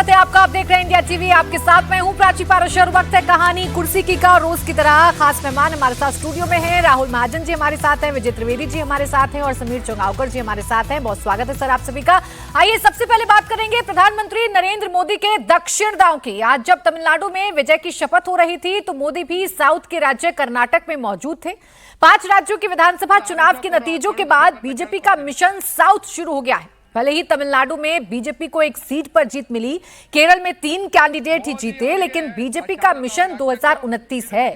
स्वागत है आपका। आप देख रहे हैं इंडिया टीवी। आपके साथ मैं हूं प्राची पाराशर। वक्त है कहानी कुर्सी की का। रोज की तरह खास मेहमान हमारे साथ स्टूडियो में हैं। राहुल महाजन जी हमारे साथ हैं, विजय त्रिवेदी जी हमारे साथ हैं और समीर चंगावकर जी हमारे साथ हैं। बहुत स्वागत है सर आप सभी का। आइए सबसे पहले बात करेंगे प्रधानमंत्री नरेंद्र मोदी के दक्षिण दांव की। आज जब तमिलनाडु में विजय की शपथ हो रही थी तो मोदी भी साउथ के राज्य कर्नाटक में मौजूद थे। 5 राज्यों की विधानसभा चुनाव के नतीजों के बाद बीजेपी का मिशन साउथ शुरू हो गया है। भले ही तमिलनाडु में बीजेपी को 1 सीट पर जीत मिली, केरल में 3 कैंडिडेट ही जीते, लेकिन बीजेपी का मिशन 2029 है।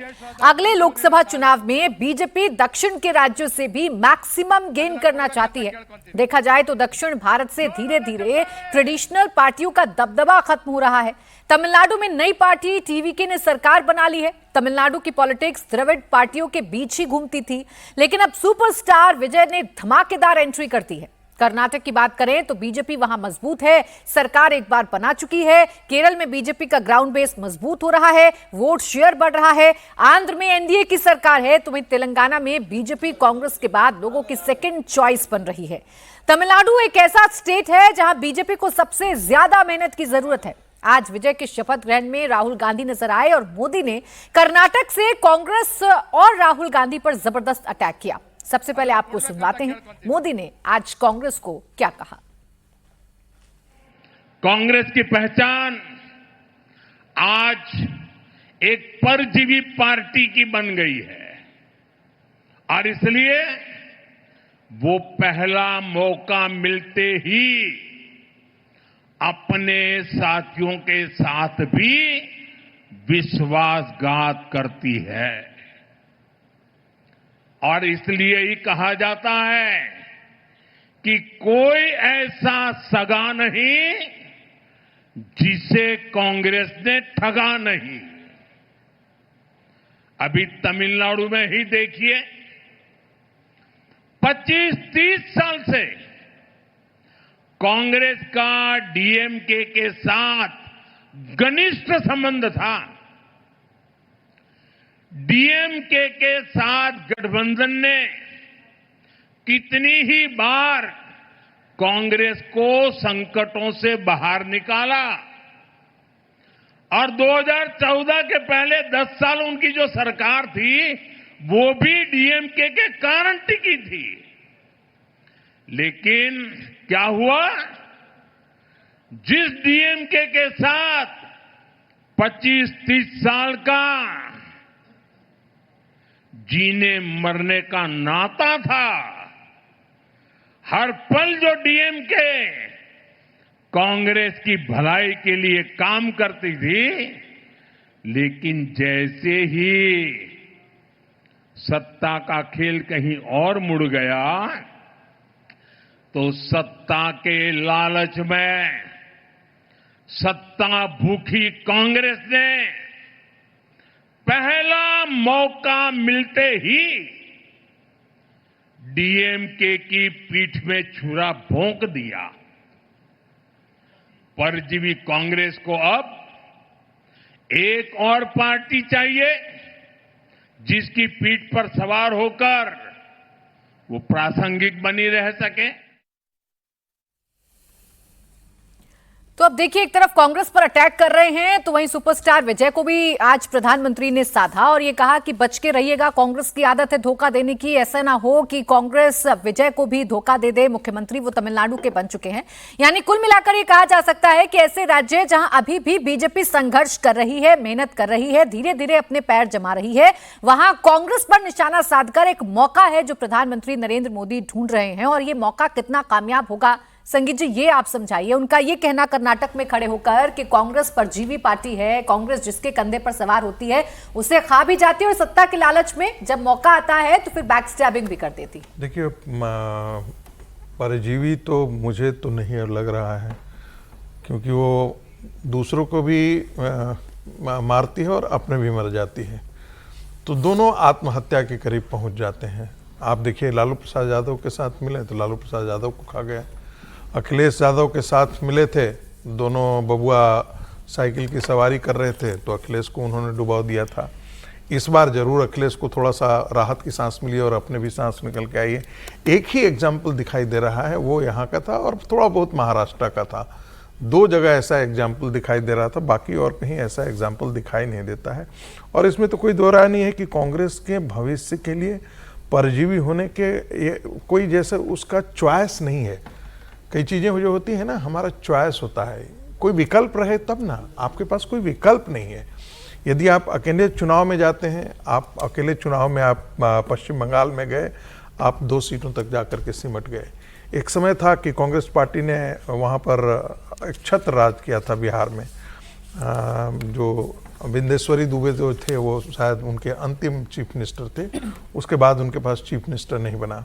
अगले लोकसभा चुनाव में बीजेपी दक्षिण के राज्यों से भी मैक्सिमम गेन करना चाहती है। देखा जाए तो दक्षिण भारत से धीरे धीरे ट्रेडिशनल पार्टियों का दबदबा खत्म हो रहा है। तमिलनाडु में नई पार्टी टीवीके ने सरकार बना ली है। तमिलनाडु की पॉलिटिक्स द्रविड़ पार्टियों के बीच ही घूमती थी, लेकिन अब सुपरस्टार विजय ने धमाकेदार एंट्री कर दी है। कर्नाटक की बात करें तो बीजेपी वहां मजबूत है, सरकार एक बार बना चुकी है। केरल में बीजेपी का ग्राउंड बेस मजबूत हो रहा है, वोट शेयर बढ़ रहा है। आंध्र में एनडीए की सरकार है, तो वहीं तेलंगाना में बीजेपी कांग्रेस के बाद लोगों की सेकंड चॉइस बन रही है। तमिलनाडु एक ऐसा स्टेट है जहां बीजेपी को सबसे ज्यादा मेहनत की जरूरत है। आज विजय के शपथ ग्रहण में राहुल गांधी नजर आए और मोदी ने कर्नाटक से कांग्रेस और राहुल गांधी पर जबरदस्त अटैक किया। सबसे पहले आपको सुनवाते हैं मोदी ने आज कांग्रेस को क्या कहा। कांग्रेस की पहचान आज एक परजीवी पार्टी की बन गई है और इसलिए वो पहला मौका मिलते ही अपने साथियों के साथ भी विश्वासघात करती है। और इसलिए ही कहा जाता है कि कोई ऐसा सगा नहीं जिसे कांग्रेस ने ठगा नहीं। अभी तमिलनाडु में ही देखिए, 25-30 साल से कांग्रेस का डीएमके के साथ घनिष्ठ संबंध था। डीएमके के साथ गठबंधन ने कितनी ही बार कांग्रेस को संकटों से बाहर निकाला और 2014 के पहले 10 साल उनकी जो सरकार थी वो भी डीएमके के कारण टिकी थी। लेकिन क्या हुआ, जिस डीएमके के साथ 25-30 साल का जीने मरने का नाता था, हर पल जो डीएमके कांग्रेस की भलाई के लिए काम करती थी, लेकिन जैसे ही सत्ता का खेल कहीं और मुड़ गया तो सत्ता के लालच में सत्ता भूखी कांग्रेस ने पहला मौका मिलते ही डीएमके की पीठ में छुरा भोंक दिया। परजीवी कांग्रेस को अब एक और पार्टी चाहिए जिसकी पीठ पर सवार होकर वो प्रासंगिक बनी रह सके। तो अब देखिए, एक तरफ कांग्रेस पर अटैक कर रहे हैं तो वहीं सुपरस्टार विजय को भी आज प्रधानमंत्री ने साधा और ये कहा कि बच के रहिएगा, कांग्रेस की आदत है धोखा देने की। ऐसा ना हो कि कांग्रेस विजय को भी धोखा दे दे। मुख्यमंत्री वो तमिलनाडु के बन चुके हैं। यानी कुल मिलाकर ये कहा जा सकता है कि ऐसे राज्य जहां अभी भी बीजेपी संघर्ष कर रही है, मेहनत कर रही है, धीरे धीरे अपने पैर जमा रही है, वहां कांग्रेस पर निशाना साधकर एक मौका है जो प्रधानमंत्री नरेंद्र मोदी ढूंढ रहे हैं। और ये मौका कितना कामयाब होगा, संगीत जी ये आप समझाइए। उनका ये कहना कर्नाटक में खड़े होकर कि कांग्रेस परजीवी पार्टी है, कांग्रेस जिसके कंधे पर सवार होती है उसे खा भी जाती है और सत्ता के लालच में जब मौका आता है तो फिर बैक स्टैबिंग भी कर देती। देखिए, परजीवी तो मुझे तो नहीं लग रहा है, क्योंकि वो दूसरों को भी मारती है और अपने भी मर जाती है, तो दोनों आत्महत्या के करीब पहुंच जाते हैं। आप देखिए, लालू प्रसाद यादव के साथ मिले तो लालू प्रसाद यादव को खा गया। अखिलेश यादव के साथ मिले थे, दोनों बबुआ साइकिल की सवारी कर रहे थे तो अखिलेश को उन्होंने डुबा दिया था। इस बार जरूर अखिलेश को थोड़ा सा राहत की सांस मिली और अपने भी सांस निकल के आई है। एक ही एग्जाम्पल दिखाई दे रहा है, वो यहाँ का था और थोड़ा बहुत महाराष्ट्र का था। दो जगह ऐसा एग्जाम्पल दिखाई दे रहा था, बाकी और कहीं ऐसा एग्जाम्पल दिखाई नहीं देता है। और इसमें तो कोई दो राय नहीं है कि कांग्रेस के भविष्य के लिए परजीवी होने के ये कोई जैसे उसका चॉइस नहीं है। कई चीज़ें जो होती है ना, हमारा चॉइस होता है, कोई विकल्प रहे तब ना, आपके पास कोई विकल्प नहीं है। यदि आप अकेले चुनाव में जाते हैं, आप अकेले चुनाव में आप पश्चिम बंगाल में गए, आप 2 सीटों तक जाकर के सिमट गए। एक समय था कि कांग्रेस पार्टी ने वहाँ पर एक छत्र राज किया था बिहार में। जो बिंदेश्वरी दुबे जो थे वो शायद उनके अंतिम चीफ मिनिस्टर थे, उसके बाद उनके पास चीफ मिनिस्टर नहीं बना।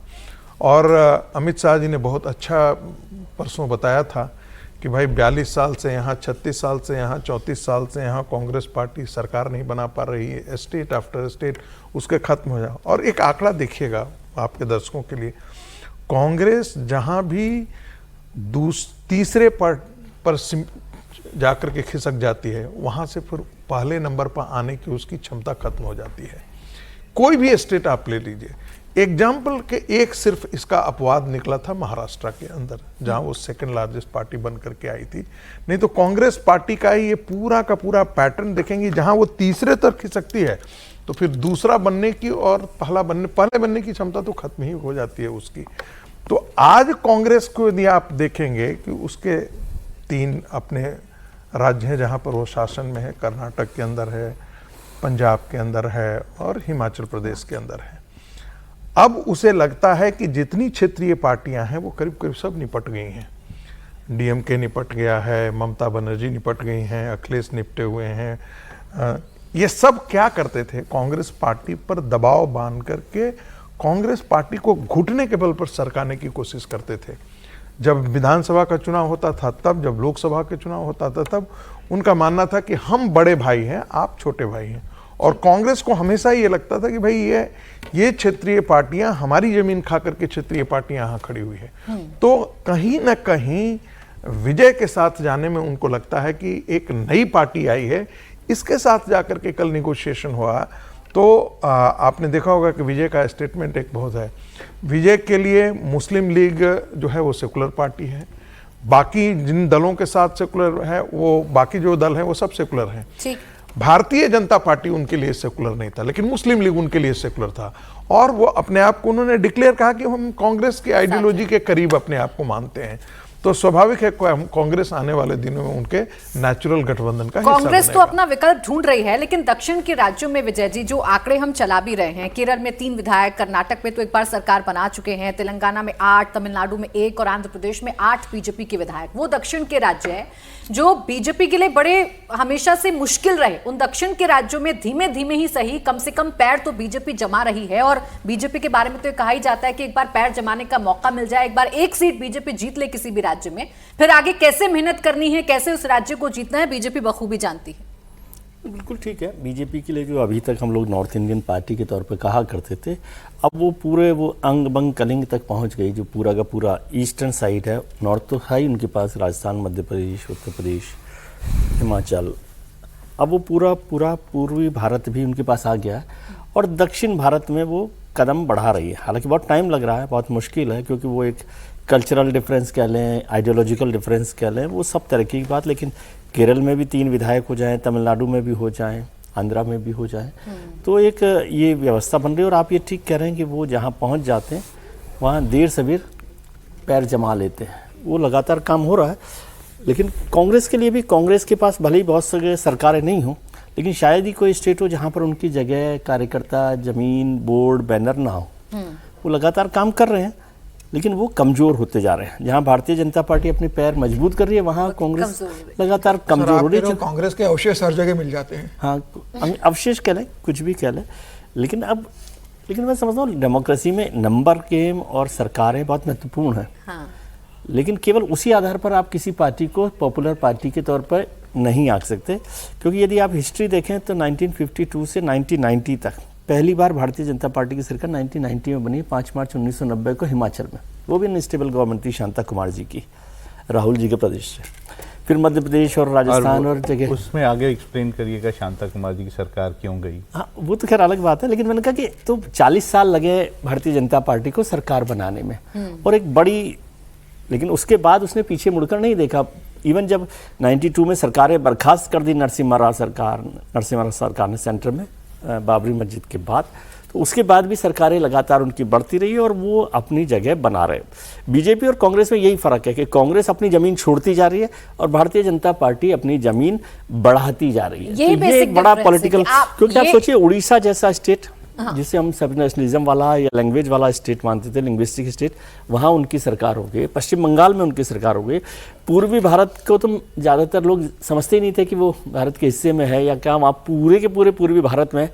और अमित शाह जी ने बहुत अच्छा परसों बताया था कि भाई 42 साल से यहाँ, 36 साल से यहाँ, 34 साल से यहाँ कांग्रेस पार्टी सरकार नहीं बना पा रही है, स्टेट आफ्टर स्टेट उसके खत्म हो जाए। और एक आंकड़ा देखिएगा आपके दर्शकों के लिए, कांग्रेस जहाँ भी तीसरे पर जाकर के खिसक जाती है, वहाँ से फिर पहले नंबर पर आने की उसकी क्षमता खत्म हो जाती है। कोई भी स्टेट आप ले लीजिए, एग्जाम्पल के एक सिर्फ इसका अपवाद निकला था महाराष्ट्र के अंदर, जहां वो सेकंड लार्जेस्ट पार्टी बन करके आई थी। नहीं तो कांग्रेस पार्टी का ही ये पूरा का पूरा पैटर्न देखेंगे, जहां वो तीसरे तक खिसकती है तो फिर दूसरा बनने की और पहले बनने की क्षमता तो खत्म ही हो जाती है उसकी। तो आज कांग्रेस को यदि आप देखेंगे कि उसके 3 अपने राज्य हैं जहां पर वो शासन में है, कर्नाटक के अंदर है, पंजाब के अंदर है और हिमाचल प्रदेश के अंदर है। अब उसे लगता है कि जितनी क्षेत्रीय पार्टियां हैं वो करीब करीब सब निपट गई हैं। डीएमके निपट गया है, ममता बनर्जी निपट गई हैं, अखिलेश निपटे हुए हैं। ये सब क्या करते थे, कांग्रेस पार्टी पर दबाव बांध करके कांग्रेस पार्टी को घुटने के बल पर सरकाने की कोशिश करते थे। जब विधानसभा का चुनाव होता था तब, जब लोकसभा के चुनाव होता था तब उनका मानना था कि हम बड़े भाई हैं, आप छोटे भाई हैं। और कांग्रेस को हमेशा ये लगता था कि भाई ये क्षेत्रीय पार्टियां हमारी जमीन खा करके क्षेत्रीय पार्टियां यहाँ खड़ी हुई है। तो कहीं ना कहीं विजय के साथ जाने में उनको लगता है कि एक नई पार्टी आई है, इसके साथ जाकर के कल निगोशिएशन हुआ। तो आपने देखा होगा कि विजय का स्टेटमेंट एक बहुत है, विजय के लिए मुस्लिम लीग जो है वो सेकुलर पार्टी है, बाकी जिन दलों के साथ सेकुलर है वो, बाकी जो दल हैं वो सब सेकुलर हैं। भारतीय जनता पार्टी उनके लिए सेकुलर नहीं था, लेकिन मुस्लिम लीग उनके लिए सेकुलर था। और वो अपने आप को उन्होंने डिक्लेयर कहा कि हम कांग्रेस की आइडियोलॉजी के करीब अपने आप को मानते हैं। तो स्वाभाविक है कांग्रेस आने वाले दिनों में उनके नेचुरल गठबंधन का हिस्सा कांग्रेस तो अपना विकल्प ढूंढ रही है, लेकिन दक्षिण के राज्यों में विजय जी जो आंकड़े हम चला भी रहे हैं, केरल में 3 विधायक, कर्नाटक में तो एक बार सरकार बना चुके हैं, तेलंगाना में 8, तमिलनाडु में 1 और आंध्र प्रदेश में 8 बीजेपी के विधायक। वो दक्षिण के राज्य है जो बीजेपी के लिए बड़े हमेशा से मुश्किल रहे। उन दक्षिण के राज्यों में धीमे धीमे ही सही, कम से कम पैर तो बीजेपी जमा रही है। और बीजेपी के बारे में तो कहा ही जाता है कि एक बार पैर जमाने का मौका मिल जाए, एक बार 1 सीट बीजेपी जीत ले किसी भी राज्य में, फिर आगे कैसे मेहनत करनी है, कैसे उस राज्य को जीतना है, बीजेपी बखूबी जानती है। बिल्कुल ठीक है। बीजेपी के लिए जो अभी तक हम लोग नॉर्थ इंडियन पार्टी के तौर पर कहा करते थे, अब वो पूरे वो अंग बंग कलिंग तक पहुंच गई। जो पूरा का पूरा ईस्टर्न साइड है, नॉर्थ तो है ही उनके पास, राजस्थान, मध्य प्रदेश, उत्तर प्रदेश, हिमाचल, अब वो पूरा पूर्वी भारत भी उनके पास आ गया है। और दक्षिण भारत में वो कदम बढ़ा रही है। हालांकि बहुत टाइम लग रहा है, बहुत मुश्किल है, क्योंकि वो एक कल्चरल डिफरेंस कह लें, आइडियोलॉजिकल डिफरेंस कह लें, वो सब तरह की बात। लेकिन केरल में भी 3 विधायक हो जाएं, तमिलनाडु में भी हो जाएं, आंध्रा में भी हो जाएं, तो एक ये व्यवस्था बन रही है। और आप ये ठीक कह रहे हैं कि वो जहाँ पहुँच जाते हैं वहाँ देर सबेर पैर जमा लेते हैं। वो लगातार काम हो रहा है। लेकिन कांग्रेस के लिए भी, कांग्रेस के पास भले ही बहुत सारे सरकारें नहीं हों, लेकिन शायद ही कोई स्टेट हो जहाँ पर उनकी जगह, कार्यकर्ता, जमीन, बोर्ड, बैनर ना हो। वो लगातार काम कर रहे हैं, लेकिन वो कमजोर होते जा रहे हैं। जहां भारतीय जनता पार्टी अपने पैर मजबूत कर रही है, वहां कांग्रेस लगातार कमजोर हो रही है। कांग्रेस के अवशेष हर जगह मिल जाते हैं। हाँ, अवशेष कह लें, कुछ भी कह लें, लेकिन मैं समझता हूँ डेमोक्रेसी में नंबर गेम और सरकारें बहुत महत्वपूर्ण है। हाँ। लेकिन केवल उसी आधार पर आप किसी पार्टी को पॉपुलर पार्टी के तौर पर नहीं आंक सकते, क्योंकि यदि आप हिस्ट्री देखें तो 1952 से 1990 तक पहली बार भारतीय जनता पार्टी की सरकार 1990 में बनी, 5 मार्च 1990 को हिमाचल में। वो भी अनस्टेबल गवर्नमेंट थी शांता कुमार जी की, राहुल जी के प्रदेश से। फिर मध्य प्रदेश और राजस्थान और जगह। उसमें आगे एक्सप्लेन करिएगा शांता कुमार जी की सरकार क्यों गई। हाँ, वो तो खैर अलग बात है, लेकिन मैंने कहा कि तो 40 साल लगे भारतीय जनता पार्टी को सरकार बनाने में, और एक बड़ी, लेकिन उसके बाद उसने पीछे मुड़कर नहीं देखा। इवन जब 92 में सरकारें बर्खास्त कर दी नरसिम्हा राव सरकार ने सेंटर में बाबरी मस्जिद के बाद, तो उसके बाद भी सरकारें लगातार उनकी बढ़ती रही और वो अपनी जगह बना रहे। बीजेपी और कांग्रेस में यही फर्क है कि कांग्रेस अपनी जमीन छोड़ती जा रही है और भारतीय जनता पार्टी अपनी जमीन बढ़ाती जा रही है। ये तो ये एक बड़ा पॉलिटिकल, क्योंकि आप सोचिए उड़ीसा जैसा स्टेट जिसे हम सब नेशनलिज्म वाला या लैंग्वेज वाला स्टेट मानते थे, लिंग्विस्टिक स्टेट, वहाँ उनकी सरकार हो गई। पश्चिम बंगाल में उनकी सरकार हो गई। पूर्वी भारत को तो ज़्यादातर लोग समझते ही नहीं थे कि वो भारत के हिस्से में है या क्या। आप पूरे के पूरे पूर्वी भारत में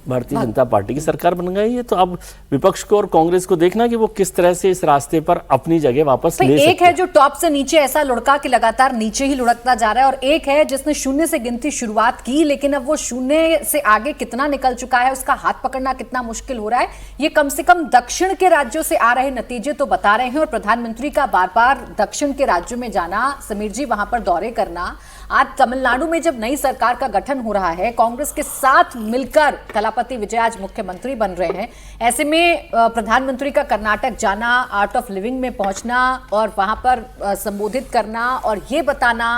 भारतीय जनता पार्टी की सरकार बन गई है। तो अब विपक्ष को और कांग्रेस को देखना कि वो किस तरह से इस रास्ते पर अपनी जगह वापस ले सकते हैं। एक है जो टॉप से नीचे ऐसा लुढ़का कि लगातार नीचे ही लुढ़कता जा रहा है, और एक है जिसने शून्य से गिनती शुरुआत की, लेकिन अब वो शून्य से आगे कितना निकल चुका है, उसका हाथ पकड़ना कितना मुश्किल हो रहा है, ये कम से कम दक्षिण के राज्यों से आ रहे नतीजे तो बता रहे हैं। और प्रधानमंत्री का बार बार दक्षिण के राज्यों में जाना, समीर जी वहां पर दौरे करना, आज तमिलनाडु में जब नई सरकार का गठन हो रहा है, कांग्रेस के साथ मिलकर थलापति विजय आज मुख्यमंत्री बन रहे हैं, ऐसे में प्रधानमंत्री का कर्नाटक जाना, आर्ट ऑफ लिविंग में पहुंचना और वहां पर संबोधित करना और ये बताना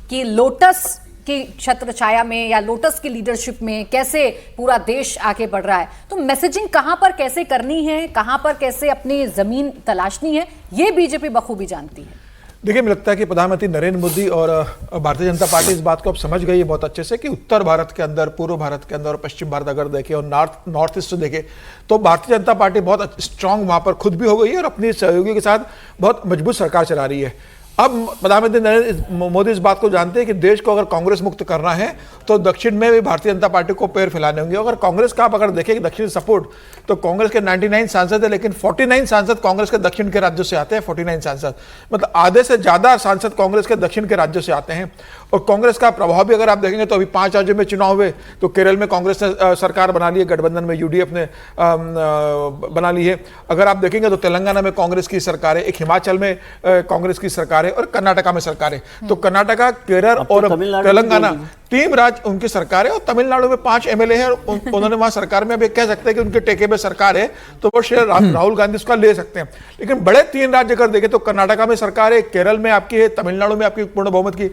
कि लोटस की छत्र छाया में या लोटस की लीडरशिप में कैसे पूरा देश आगे बढ़ रहा है, तो मैसेजिंग कहां पर कैसे करनी है, कहां पर कैसे अपनी जमीन तलाशनी है, ये बीजेपी बखूबी जानती है। देखिए, मुझे लगता है कि प्रधानमंत्री नरेंद्र मोदी और भारतीय जनता पार्टी इस बात को अब समझ गई है बहुत अच्छे से कि उत्तर भारत के अंदर, पूर्व भारत के अंदर और पश्चिम भारत अगर देखें और नॉर्थ ईस्ट देखें तो भारतीय जनता पार्टी बहुत स्ट्रांग वहां पर खुद भी हो गई है और अपनी सहयोगी के साथ बहुत मजबूत सरकार चला रही है। अब प्रधानमंत्री नरेंद्र मोदी इस बात को जानते हैं कि देश को अगर कांग्रेस मुक्त करना है तो दक्षिण में भी भारतीय जनता पार्टी को पैर फैलाने होंगे। अगर कांग्रेस का आप अगर देखें दक्षिण सपोर्ट, तो कांग्रेस के 99 सांसद है, लेकिन 49 सांसद कांग्रेस के दक्षिण के राज्यों से आते हैं। 49 सांसद मतलब आधे से ज्यादा सांसद कांग्रेस के दक्षिण के राज्यों से आते हैं। और कांग्रेस का प्रभाव भी अगर आप देखेंगे तो अभी 5 राज्यों में चुनाव हुए, तो केरल में कांग्रेस ने सरकार बना ली है, गठबंधन में यूडीएफ ने बना ली है। अगर आप देखेंगे तो तेलंगाना में कांग्रेस की सरकार है, एक हिमाचल में कांग्रेस की सरकार है और कर्नाटका में सरकार है। तो कर्नाटका, केरल और तेलंगाना 3 राज्य उनकी सरकार है और तमिलनाडु में 5 एमएलए हैं और उन्होंने वहां सरकार में अब कह सकते हैं कि उनके टेके पे सरकार है, तो वो शेयर राहुल गांधी उसका ले सकते हैं। लेकिन बड़े 3 राज्य अगर देखें तो कर्नाटका में सरकार है, केरल में आपकी है, तमिलनाडु में आपकी पूर्ण बहुमत की,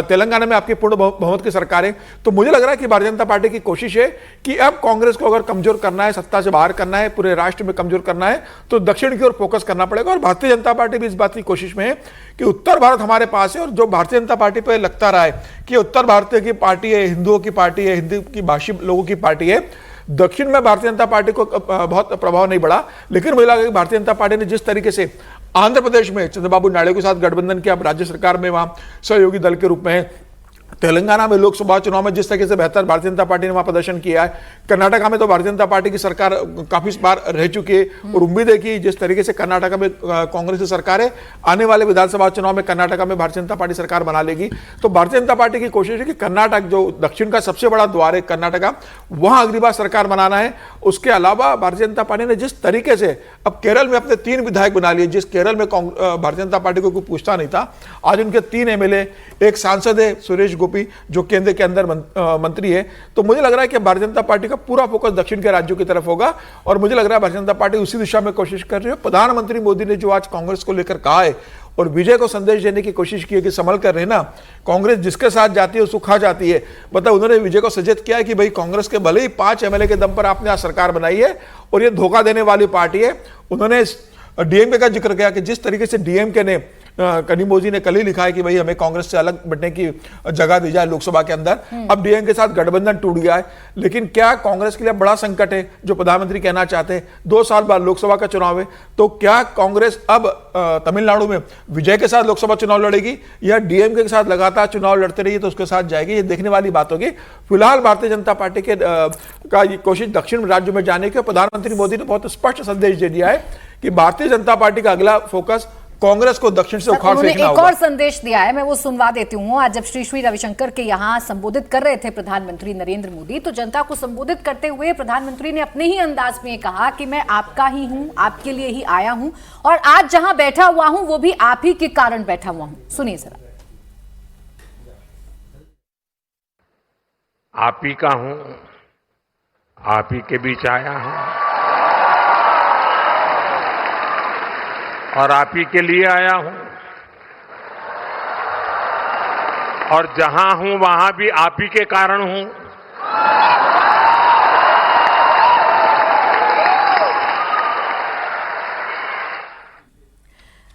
तेलंगाना में आपकी पूर्ण बहुमत की सरकार है। तो मुझे लग रहा है कि भारतीय जनता पार्टी की कोशिश है कि अब कांग्रेस को अगर कमजोर करना है, सत्ता से बाहर करना है, पूरे राष्ट्र में कमजोर करना है, तो दक्षिण की ओर फोकस करना पड़ेगा। और भारतीय जनता पार्टी भी इस बात की कोशिश में है कि उत्तर भारत हमारे पास है, और जो भारतीय जनता पार्टी पर लगता रहा है कि उत्तर भारतीय की पार्टी है, हिंदुओं की पार्टी है, हिंदी की भाषी लोगों की पार्टी है, दक्षिण में भारतीय जनता पार्टी को बहुत प्रभाव नहीं बढ़ा। लेकिन मुझे लगा कि भारतीय जनता पार्टी ने जिस तरीके से आंध्र प्रदेश में चंद्रबाबू नायडू के साथ गठबंधन किया, अब राज्य सरकार में वहां सहयोगी दल के रूप में है, तेलंगाना में लोकसभा चुनाव में जिस तरीके से बेहतर भारतीय जनता पार्टी ने वहां प्रदर्शन किया है, कर्नाटका में तो भारतीय जनता पार्टी की सरकार काफी बार रह चुकी है और उम्मीद है कि जिस तरीके से कर्नाटका में कांग्रेस की सरकार है, आने वाले विधानसभा चुनाव में कर्नाटका में भारतीय जनता पार्टी सरकार बना लेगी। तो भारतीय जनता पार्टी की कोशिश है कि कर्नाटक, जो दक्षिण का सबसे बड़ा द्वार है कर्नाटका, वहां अगली बार सरकार बनाना है। उसके अलावा भारतीय जनता पार्टी ने जिस तरीके से अब केरल में अपने 3 विधायक बना लिए, जिस केरल में भारतीय जनता पार्टी को कोई पूछता नहीं था, आज उनके 3 एमएलए, एक सांसद है सुरेश गोपी जो केंद्र के अंदर मंत्री है। तो मुझे लग रहा है कि भारतीय जनता पार्टी का पूरा फोकस दक्षिण के राज्यों की तरफ होगा और मुझे लग रहा है भारतीय जनता पार्टी उसी दिशा में कोशिश कर रही है। प्रधानमंत्री मोदी ने जो आज कांग्रेस को लेकर कहा है और विजय को संदेश देने की कोशिश की है कि संभल कर रहना, कांग्रेस जिसके साथ जाती है उसको खा जाती है। मतलब उन्होंने विजय को सचेत किया है कि भाई कांग्रेस के भले ही 5 एमएलए के दम पर आपने आज सरकार बनाई है और ये धोखा देने वाली पार्टी है। उन्होंने डीएमके का जिक्र किया कि जिस तरीके से डीएमके ने, कनिमोजी ने कल ही लिखा है कि भाई हमें कांग्रेस से अलग बढ़ने की जगह दी जाए लोकसभा के अंदर, अब डीएम के साथ गठबंधन टूट गया है। लेकिन क्या कांग्रेस के लिए बड़ा संकट है जो प्रधानमंत्री कहना चाहते हैं, 2 साल बाद लोकसभा का चुनाव है, तो क्या कांग्रेस अब तमिलनाडु में विजय के साथ लोकसभा चुनाव लड़ेगी या डीएमके के साथ लगातार चुनाव लड़ते रहिए तो उसके साथ जाएगी, ये देखने वाली बात होगी। फिलहाल भारतीय जनता पार्टी के का ये कोशिश दक्षिण राज्यों में जाने की, प्रधानमंत्री मोदी ने बहुत स्पष्ट संदेश दे दिया है कि भारतीय जनता पार्टी का अगला फोकस कांग्रेस को दक्षिण से उखाड़ फेंकना होगा। एक और संदेश दिया है, मैं वो सुनवा देती हूँ। आज जब श्री रविशंकर के यहाँ संबोधित कर रहे थे प्रधानमंत्री नरेंद्र मोदी, तो जनता को संबोधित करते हुए प्रधानमंत्री ने अपने ही अंदाज में कहा कि मैं आपका ही हूँ, आपके लिए ही आया हूँ और आज जहां बैठा हुआ हूँ वो भी आप ही के कारण बैठा हुआ हूँ। सुनिए जरा। आप ही का हूं, आप ही के बीच आया हूं और आप ही के लिए आया हूं। और जहां हूं वहां भी आप ही के कारण हूं।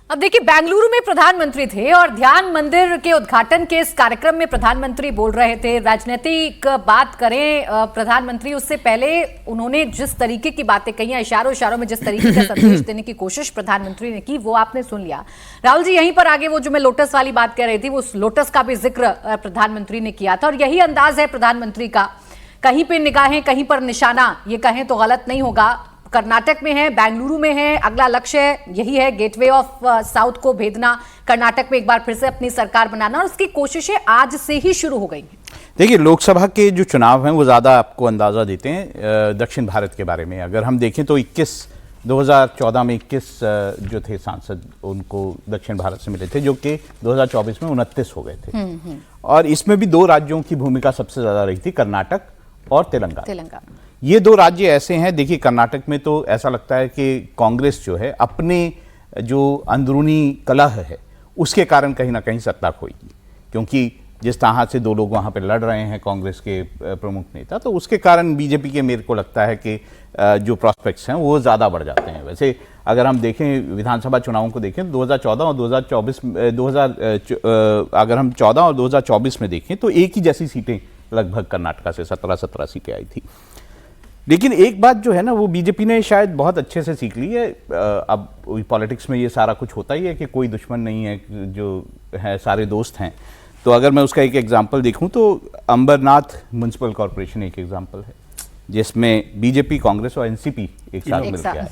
अब देखिए, बेंगलुरु में प्रधानमंत्री थे और ध्यान मंदिर के उद्घाटन के इस कार्यक्रम में प्रधानमंत्री बोल रहे थे। राजनीतिक बात करें प्रधानमंत्री, उससे पहले उन्होंने जिस तरीके की बातें कही, इशारों इशारों में जिस तरीके का संदेश देने की कोशिश प्रधानमंत्री ने की, वो आपने सुन लिया। राहुल जी, यहीं पर आगे वो जो मैं लोटस वाली बात कह रही थी, वो लोटस का भी जिक्र प्रधानमंत्री ने किया था और यही अंदाज है प्रधानमंत्री का, कहीं पे निगाहें कहीं पर निशाना, ये कहें तो गलत नहीं होगा। कर्नाटक में है, बेंगलुरु में है, अगला लक्ष्य यही है, गेटवे ऑफ साउथ को भेदना, कर्नाटक में एक बार फिर से अपनी सरकार बनाना, और उसकी कोशिशें आज से ही शुरू हो गई हैं। देखिए, लोकसभा के जो चुनाव हैं वो ज़्यादा आपको अंदाज़ा देते हैं दक्षिण भारत के बारे में। अगर हम देखें तो 2014 में 21 जो थे सांसद उनको दक्षिण भारत से मिले थे, जो कि 2024 में 29 हो गए थे। और इसमें भी 2 राज्यों की भूमिका सबसे ज़्यादा रही थी, कर्नाटक और तेलंगाना। ये 2 राज्य ऐसे हैं, देखिए कर्नाटक में तो ऐसा लगता है कि कांग्रेस जो है अपने जो अंदरूनी कलह है उसके कारण कहीं ना कहीं सत्ता खोएगी, क्योंकि जिस तरह से 2 लोग वहाँ पे लड़ रहे हैं कांग्रेस के प्रमुख नेता, तो उसके कारण बीजेपी के, मेरे को लगता है कि जो प्रॉस्पेक्ट्स हैं वो ज़्यादा बढ़ जाते हैं। वैसे अगर हम देखें विधानसभा चुनावों को देखें 2014 और 2024 अगर हम 14 और 2024 में देखें तो एक ही जैसी सीटें लगभग कर्नाटक से 17 सीटें आई थी। लेकिन एक बात जो है ना, वो बीजेपी ने शायद बहुत अच्छे से सीख ली है। अब पॉलिटिक्स में ये सारा कुछ होता ही है कि कोई दुश्मन नहीं है, जो है सारे दोस्त हैं। तो अगर मैं उसका एक एग्जांपल देखूं तो अंबरनाथ म्युनिसिपल कॉरपोरेशन एक एग्जांपल है, जिसमें बीजेपी, कांग्रेस और एनसीपी एक साथ मिलकर है।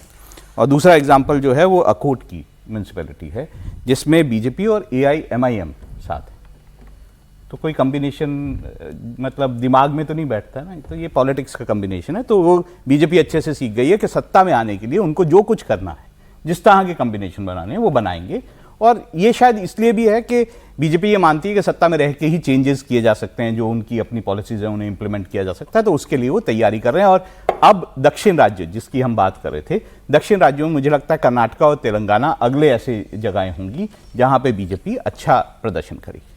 और दूसरा एग्जांपल जो है वो अकोट की म्युनिसिपैलिटी है, जिसमें बीजेपी और AIMIM साथ है। तो कोई कॉम्बिनेशन मतलब दिमाग में तो नहीं बैठता है ना, तो ये पॉलिटिक्स का कॉम्बिनेशन है। तो वो बीजेपी अच्छे से सीख गई है कि सत्ता में आने के लिए उनको जो कुछ करना है, जिस तरह के कॉम्बिनेशन बनाने हैं वो बनाएंगे। और ये शायद इसलिए भी है कि बीजेपी ये मानती है कि सत्ता में रह के ही चेंजेस किए जा सकते हैं, जो उनकी अपनी पॉलिसीज हैं उन्हें इंप्लीमेंट किया जा सकता है, तो उसके लिए वो तैयारी कर रहे हैं। और अब दक्षिण राज्य जिसकी हम बात कर रहे थे, दक्षिण राज्यों में मुझे लगता है कर्नाटक और तेलंगाना अगले ऐसे जगहें होंगी जहां पे बीजेपी अच्छा प्रदर्शन करेगी।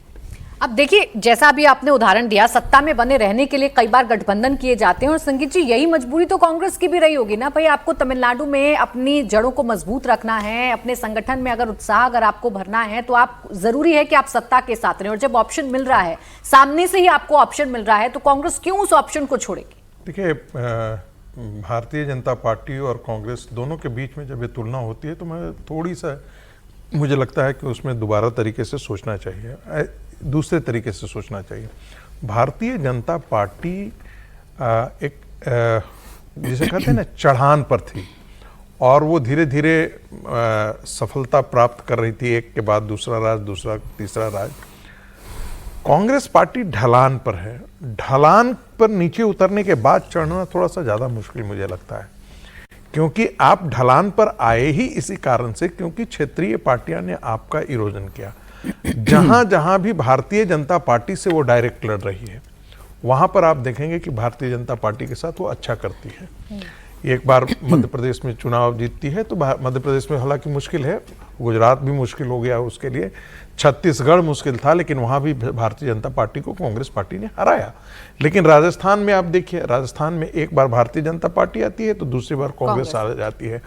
अब देखिए, जैसा अभी आपने उदाहरण दिया, सत्ता में बने रहने के लिए कई बार गठबंधन किए जाते हैं, और संगीत जी यही मजबूरी तो कांग्रेस की भी रही होगी ना भाई। आपको तमिलनाडु में अपनी जड़ों को मजबूत रखना है, अपने संगठन में अगर उत्साह अगर आपको भरना है, तो आप जरूरी है कि आप सत्ता के साथ रहें। और जब ऑप्शन मिल रहा है, सामने से ही आपको ऑप्शन मिल रहा है, तो कांग्रेस क्यों उस ऑप्शन को छोड़ेगी? देखिए, भारतीय जनता पार्टी और कांग्रेस दोनों के बीच में जब ये तुलना होती है तो मैं थोड़ी सा, मुझे लगता है कि उसमें दोबारा तरीके से सोचना चाहिए, दूसरे तरीके से सोचना चाहिए। भारतीय जनता पार्टी एक जिसे कहते हैं ना, चढ़ान पर थी और वो धीरे धीरे सफलता प्राप्त कर रही थी, एक के बाद दूसरा राज, दूसरा तीसरा राज। कांग्रेस पार्टी ढलान पर है। ढलान पर नीचे उतरने के बाद चढ़ना थोड़ा सा ज़्यादा मुश्किल मुझे लगता है, क्योंकि आप ढलान पर आए ही इसी कारण से क्योंकि क्षेत्रीय पार्टियां ने आपका इरोजन किया। जहां जहां भी भारतीय जनता पार्टी से वो डायरेक्ट लड़ रही है, वहां पर आप देखेंगे कि भारतीय जनता पार्टी के साथ वो अच्छा करती है। एक बार मध्य प्रदेश में चुनाव जीतती है, तो मध्य प्रदेश में हालांकि मुश्किल है, गुजरात भी मुश्किल हो गया उसके लिए, छत्तीसगढ़ मुश्किल था, लेकिन वहां भी भारतीय जनता पार्टी को कांग्रेस पार्टी ने हराया। लेकिन राजस्थान में आप देखिए, राजस्थान में एक बार भारतीय जनता पार्टी आती है तो दूसरी बार कांग्रेस आ जाती है।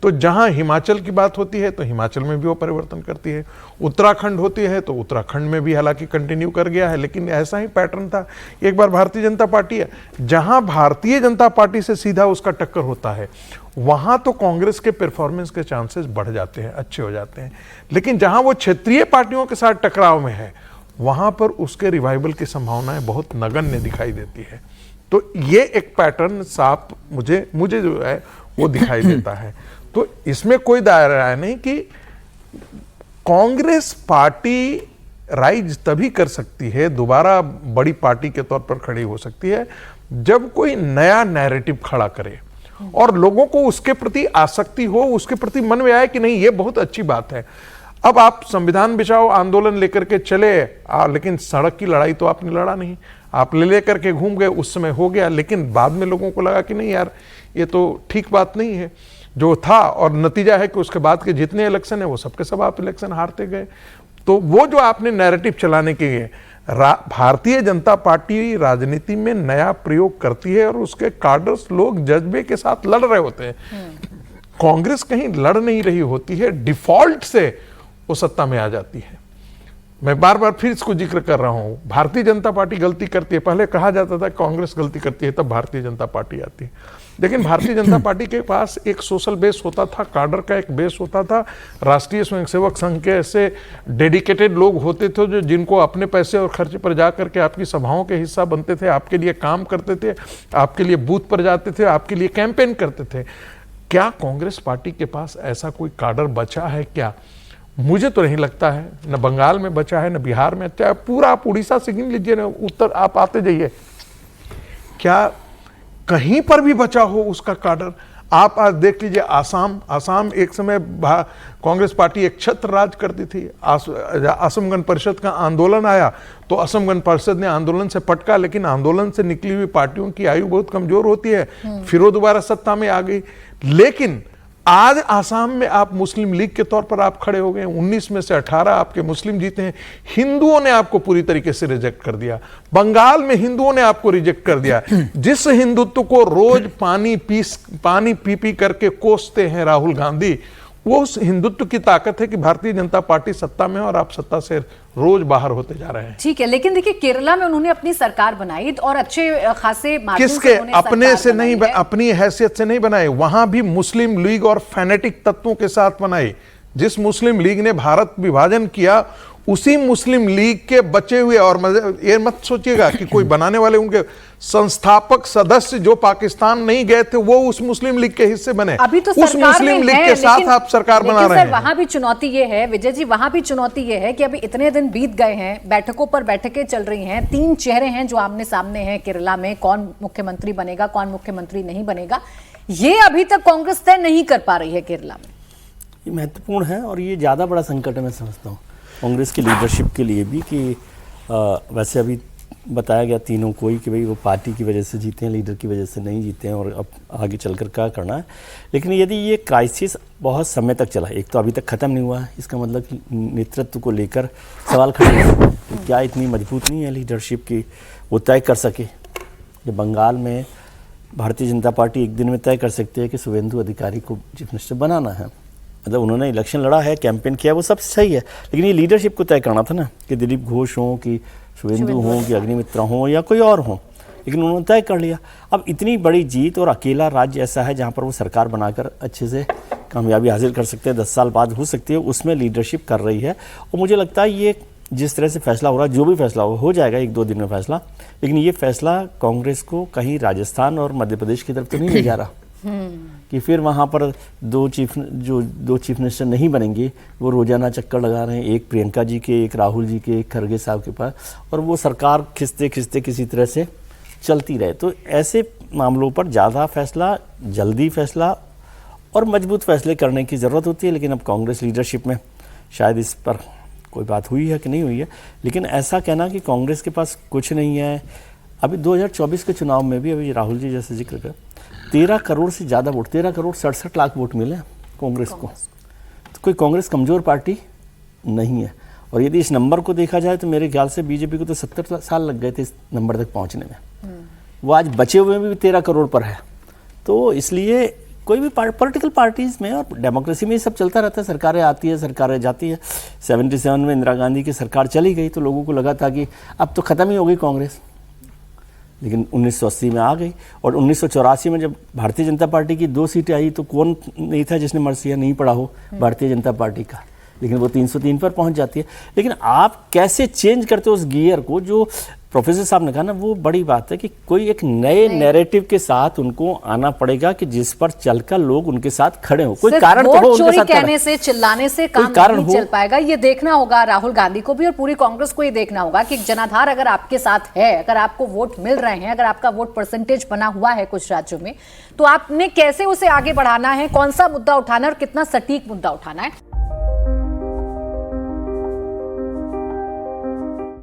तो जहां हिमाचल की बात होती है तो हिमाचल में भी वो परिवर्तन करती है, उत्तराखंड होती है तो उत्तराखंड में भी हालांकि कंटिन्यू कर गया है, लेकिन ऐसा ही पैटर्न था। एक बार भारतीय जनता पार्टी है, जहां भारतीय जनता पार्टी से सीधा उसका टक्कर होता है, वहां तो कांग्रेस के परफॉर्मेंस के चांसेस बढ़ जाते हैं, अच्छे हो जाते हैं। लेकिन जहां वो क्षेत्रीय पार्टियों के साथ टकराव में है, वहां पर उसके रिवाइवल की संभावनाएं बहुत नगण्य दिखाई देती है। तो ये एक पैटर्न साफ मुझे जो है वो दिखाई देता है। तो इसमें कोई दायरा नहीं कि कांग्रेस पार्टी राइज तभी कर सकती है, दोबारा बड़ी पार्टी के तौर पर खड़ी हो सकती है, जब कोई नया नैरेटिव खड़ा करे और लोगों को उसके प्रति आसक्ति हो, उसके प्रति मन में आए कि नहीं ये बहुत अच्छी बात है। अब आप संविधान बचाओ आंदोलन लेकर के चले, लेकिन सड़क की लड़ाई तो आपने लड़ा नहीं, आप ले करके घूम गए, उस समय हो गया, लेकिन बाद में लोगों को लगा कि नहीं यार ये तो ठीक बात नहीं है जो था, और नतीजा है कि उसके बाद के जितने इलेक्शन है वो सबके सब आप इलेक्शन हारते गए। तो वो जो आपने नैरेटिव चलाने के लिए भारतीय जनता पार्टी राजनीति में नया प्रयोग करती है और उसके कार्डर्स लोग जज्बे के साथ लड़ रहे होते हैं। कांग्रेस कहीं लड़ नहीं रही होती है, डिफॉल्ट से वो सत्ता में आ जाती है। मैं बार बार फिर इसको जिक्र कर रहा हूं, भारतीय जनता पार्टी गलती करती है। पहले कहा जाता था कांग्रेस गलती करती है तब भारतीय जनता पार्टी आती है, लेकिन भारतीय जनता पार्टी के पास एक सोशल बेस होता था, कार्डर का एक बेस होता था, राष्ट्रीय स्वयंसेवक संघ के ऐसे डेडिकेटेड लोग होते थे जो जिनको अपने पैसे और खर्च पर जा करके आपकी सभाओं के हिस्सा बनते थे, आपके लिए काम करते थे, आपके लिए बूथ पर जाते थे, आपके लिए कैंपेन करते थे। क्या कांग्रेस पार्टी के पास ऐसा कोई कार्डर बचा है क्या? मुझे तो नहीं लगता है। न बंगाल में बचा है, न बिहार में। चाहे पूरा आप उड़ीसा से गिन लीजिए, न उत्तर आप आते जाइए, क्या कहीं पर भी बचा हो उसका कार्डर? आप आज देख लीजिए आसाम एक समय कांग्रेस पार्टी एक छत्र राज करती थी। असम गण परिषद का आंदोलन आया तो असम गण परिषद ने आंदोलन से पटका, लेकिन आंदोलन से निकली हुई पार्टियों की आयु बहुत कमजोर होती है, फिर वो दोबारा सत्ता में आ गई। लेकिन आज आसाम में आप मुस्लिम लीग के तौर पर आप खड़े हो गए, 19 में से 18 आपके मुस्लिम जीते हैं। हिंदुओं ने आपको पूरी तरीके से रिजेक्ट कर दिया। बंगाल में हिंदुओं ने आपको रिजेक्ट कर दिया। जिस हिंदुत्व को रोज पानी पी पी करके कोसते हैं राहुल गांधी, वो उस हिंदुत्व की ताकत है कि भारतीय जनता पार्टी सत्ता में और आप सत्ता से रोज बाहर होते जा रहे हैं। ठीक है, लेकिन देखिए केरला में उन्होंने अपनी सरकार बनाई और अच्छे खासे मार्जिन किसके से उन्होंने अपने सरकार से नहीं बनाई है। अपनी हैसियत से नहीं बनाए, वहां भी मुस्लिम लीग और फैनेटिक तत्वों के साथ बनाई। जिस मुस्लिम लीग ने भारत विभाजन किया, उसी मुस्लिम लीग के बचे हुए, और ये मत सोचिएगा कि कोई बनाने वाले, उनके संस्थापक सदस्य जो पाकिस्तान नहीं गए थे वो उस मुस्लिम लीग के हिस्से बने। अभी तो उस मुस्लिम लीग के साथ आप सरकार बना रहे हैं। वहां भी चुनौती ये है विजय जी, वहां भी चुनौती ये है कि अभी इतने दिन बीत गए हैं, बैठकों पर बैठकें चल रही हैं, 3 चेहरे हैं जो आमने सामने हैं केरला में, कौन मुख्यमंत्री बनेगा, कौन मुख्यमंत्री नहीं बनेगा, ये अभी तक कांग्रेस तय नहीं कर पा रही है केरला में। ये महत्वपूर्ण है और ये ज़्यादा बड़ा संकट है, मैं समझता हूँ कांग्रेस की लीडरशिप के लिए भी कि वैसे अभी बताया गया तीनों को ही कि भाई वो पार्टी की वजह से जीते हैं, लीडर की वजह से नहीं जीते हैं और अब आगे चलकर क्या करना है। लेकिन यदि ये क्राइसिस बहुत समय तक चला, एक तो अभी तक ख़त्म नहीं हुआ है, इसका मतलब कि नेतृत्व को लेकर सवाल खड़े हैं कि क्या इतनी मजबूत नहीं है लीडरशिप की वो तय कर सके। ये बंगाल में भारतीय जनता पार्टी एक दिन में तय कर सकती है कि शुभेंदु अधिकारी को चीफ मिनिस्टर बनाना है। मतलब उन्होंने इलेक्शन लड़ा है, कैंपेन किया, वो सब सही है, लेकिन ये लीडरशिप को तय करना था ना कि दिलीप घोष हों कि शुभेंदु हों कि अग्निमित्रा हों या कोई और हों, लेकिन उन्होंने तय कर लिया। अब इतनी बड़ी जीत और अकेला राज्य ऐसा है जहाँ पर वो सरकार बनाकर अच्छे से कामयाबी हासिल कर सकते हैं, 10 साल बाद हो सकती है, उसमें लीडरशिप कर रही है। और मुझे लगता है ये जिस तरह से फैसला हो रहा है, जो भी फैसला हो जाएगा 1-2 दिन में फैसला, लेकिन ये फैसला कांग्रेस को कहीं राजस्थान और मध्य प्रदेश की तरफ तो नहीं ले जा रहा कि फिर वहाँ पर दो चीफ मिनिस्टर नहीं बनेंगे, वो रोजाना चक्कर लगा रहे हैं, एक प्रियंका जी के, एक राहुल जी के, एक खड़गे साहब के पास, और वो सरकार खिंचते खिंचते किसी तरह से चलती रहे। तो ऐसे मामलों पर ज़्यादा फैसला, जल्दी फैसला और मजबूत फैसले करने की ज़रूरत होती है। लेकिन अब कांग्रेस लीडरशिप में शायद इस पर कोई बात हुई है कि नहीं हुई है, लेकिन ऐसा कहना कि कांग्रेस के पास कुछ नहीं है। अभी 2024 के चुनाव में भी अभी राहुल जी जैसे जिक्र कर 13 करोड़ से ज़्यादा वोट, 13 करोड़ 67 लाख वोट मिले कांग्रेस को। तो कोई कांग्रेस कमज़ोर पार्टी नहीं है। और यदि इस नंबर को देखा जाए तो मेरे ख्याल से बीजेपी को तो 70 साल लग गए थे इस नंबर तक पहुंचने में, वो आज बचे हुए में भी 13 करोड़ पर है। तो इसलिए कोई भी पॉलिटिकल पार्टीज़ में और डेमोक्रेसी में ये सब चलता रहता है, सरकारें आती है, सरकारें जाती है। 77 में इंदिरा गांधी की सरकार चली गई तो लोगों को लगा था कि अब तो ख़त्म ही हो गई कांग्रेस, लेकिन 1980 में आ गई। और 1984 में जब भारतीय जनता पार्टी की 2 सीटें आई तो कौन नहीं था जिसने मर्सिया नहीं पढ़ा हो भारतीय जनता पार्टी का, लेकिन वो 303 पर पहुंच जाती है। लेकिन आप कैसे चेंज करते हो उस गियर को, जो प्रोफेसर साहब ने कहा ना, वो बड़ी बात है कि कोई एक नए नैरेटिव के साथ उनको आना पड़ेगा कि जिस पर चलकर लोग उनके साथ खड़े हो। कोई कारण तो हो उनके साथ, कहने से, चिल्लाने से काम नहीं चल पाएगा। ये देखना होगा राहुल गांधी को भी और पूरी कांग्रेस को ये देखना होगा कि जनाधार अगर आपके साथ है, अगर आपको वोट मिल रहे हैं, अगर आपका वोट परसेंटेज बना हुआ है कुछ राज्यों में, तो आपने कैसे उसे आगे बढ़ाना है, कौन सा मुद्दा उठाना है और कितना सटीक मुद्दा उठाना है।